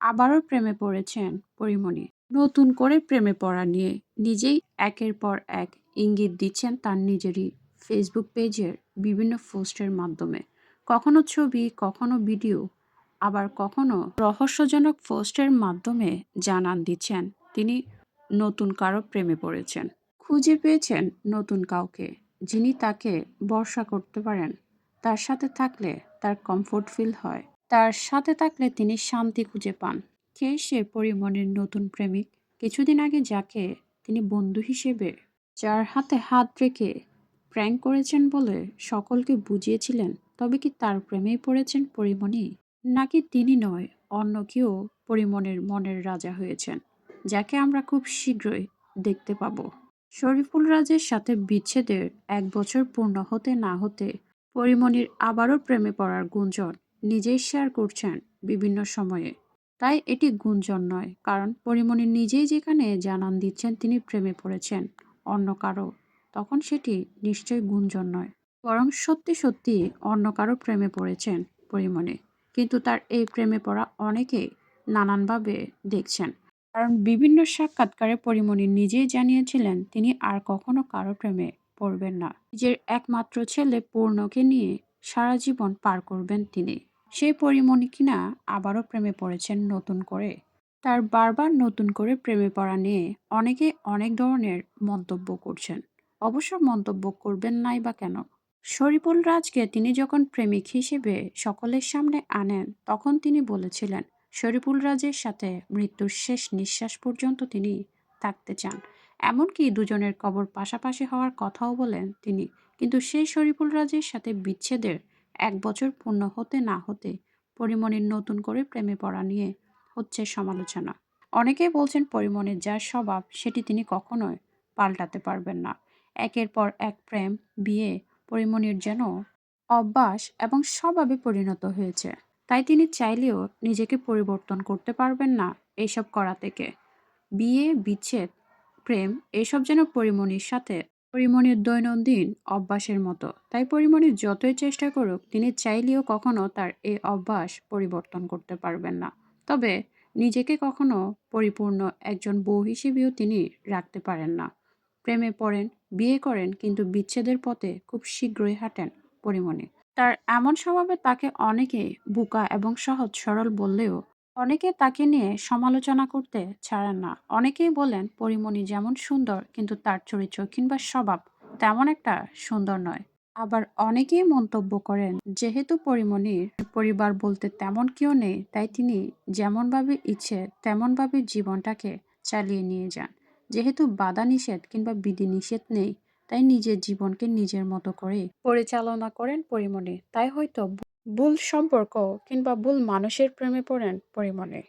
আবারও প্রেমে পড়েছেন পরীমণি। নতুন করে প্রেমে পড়া নিয়ে নিজেই একের পর এক ইঙ্গিত দিচ্ছেন তার নিজেরই ফেসবুক পেজের বিভিন্ন পোস্টের মাধ্যমে। কখনো ছবি, কখনো ভিডিও, আবার কখনো রহস্যজনক পোস্টের মাধ্যমে জানান দিচ্ছেন তিনি নতুন কারো প্রেমে পড়েছেন। খুঁজে পেয়েছেন নতুন কাউকে, যিনি তাকে ভরসা করতে পারেন। তার সাথে থাকলে তার কমফোর্ট ফিল হয়। তার সাথে থাকলে তিনি শান্তি খুঁজে পান। কে সে পরীমনির নতুন প্রেমিক? কিছুদিন আগে যাকে তিনি বন্ধু হিসেবে, যার হাতে হাত রেখে প্র্যাঙ্ক করেছেন বলে সকলকে বুঝিয়েছিলেন, তবে কি তার প্রেমেই পড়েছেন পরীমনি? নাকি তিনি নয়, অন্য কেউ পরীমনির মনের রাজা হয়েছেন, যাকে আমরা খুব শীঘ্রই দেখতে পাবো? শরীফুল রাজের সাথে বিচ্ছেদের ১ বছর পূর্ণ হতে না হতে পরীমনির আবারও প্রেমে পড়ার গুঞ্জন নিজেই শেয়ার করছেন বিভিন্ন সময়ে। তাই এটি গুঞ্জন নয়, কারণ পরীমনি নিজেই যেখানে জানান দিচ্ছেন তিনি প্রেমে পড়েছেন অন্য কারো, তখন সেটি নিশ্চয়ই গুঞ্জন নয়, বরং সত্যি সত্যি অন্য কারো প্রেমে পড়েছেন পরীমনি। কিন্তু তার এই প্রেমে পড়া অনেকেই নানানভাবে দেখছেন। কারণ বিভিন্ন সাক্ষাৎকারে পরীমনি নিজেই জানিয়েছিলেন তিনি আর কখনো কারো প্রেমে পড়বেন না। নিজের একমাত্র ছেলে পূর্ণকে নিয়ে সারা জীবন পার করবেন তিনি। সেই পরীমনি কিনা আবারও প্রেমে পড়েছেন নতুন করে। তার বারবার নতুন করে প্রেমে পড়া নিয়ে অনেকে অনেক ধরনের মন্তব্য করছেন। অবশ্য মন্তব্য করবেন নাই বা কেন? শরীফুল রাজকে তিনি যখন প্রেমিক হিসেবে সকলের সামনে আনেন, তখন তিনি বলেছিলেন শরীফুল রাজের সাথে মৃত্যুর শেষ নিঃশ্বাস পর্যন্ত তিনি থাকতে চান। এমনকি দুজনের কবর পাশাপাশি হওয়ার কথাও বলেন তিনি। কিন্তু সেই শরীফুল রাজের সাথে বিচ্ছেদের ১ বছর পূর্ণ হতে না হতে পরীমনির নতুন করে প্রেমে পড়া নিয়ে হচ্ছে সমালোচনা। অনেকেই বলছেন পরীমনির যা স্বভাব সেটি তিনি কখনোই পাল্টাতে পারবেন না। একের পর এক প্রেম, বিয়ে পরীমনির যেন অভ্যাস এবং স্বভাবে পরিণত হয়েছে। তাই তিনি চাইলেও নিজেকে পরিবর্তন করতে পারবেন না এইসব করা থেকে। বিয়ে, বিচ্ছেদ, প্রেম এসব যেন পরীমনির সাথে পরীমনির দৈনন্দিন অভ্যাসের মতো। তাই পরীমনি যতই চেষ্টা করুক, তিনি চাইলেও কখনো তার এই অভ্যাস পরিবর্তন করতে পারবেন না। তবে নিজেকে কখনো পরিপূর্ণ একজন বউ হিসেবেও তিনি রাখতে পারেন না। প্রেমে পড়েন, বিয়ে করেন, কিন্তু বিচ্ছেদের পথে খুব শীঘ্রই হাঁটেন পরীমনি। তার এমন স্বভাবে তাকে অনেকে বোকা এবং সহজ সরল বললেও অনেকে তাকে নিয়ে সমালোচনা করতে ছাড়েন না। অনেকেই বলেন পরীমনি যেমন সুন্দর, কিন্তু তার চরিত্র কিংবা স্বভাব তেমন একটা সুন্দর নয়। আবার অনেকেই মন্তব্য করেন যেহেতু পরীমনির পরিবার বলতে তেমন কেউ নেই, তাই তিনি যেমনভাবে ইচ্ছে তেমনভাবে জীবনটাকে চালিয়ে নিয়ে যান। যেহেতু বাধা নিষেধ কিংবা বিধি নিষেধ নেই, তাই নিজের জীবনকে নিজের মতো করে পরিচালনা করেন পরীমনি। তাই হয়তো ভুল সম্পর্ক কিংবা ভুল মানুষের প্রেমে পড়েন পরীমনি।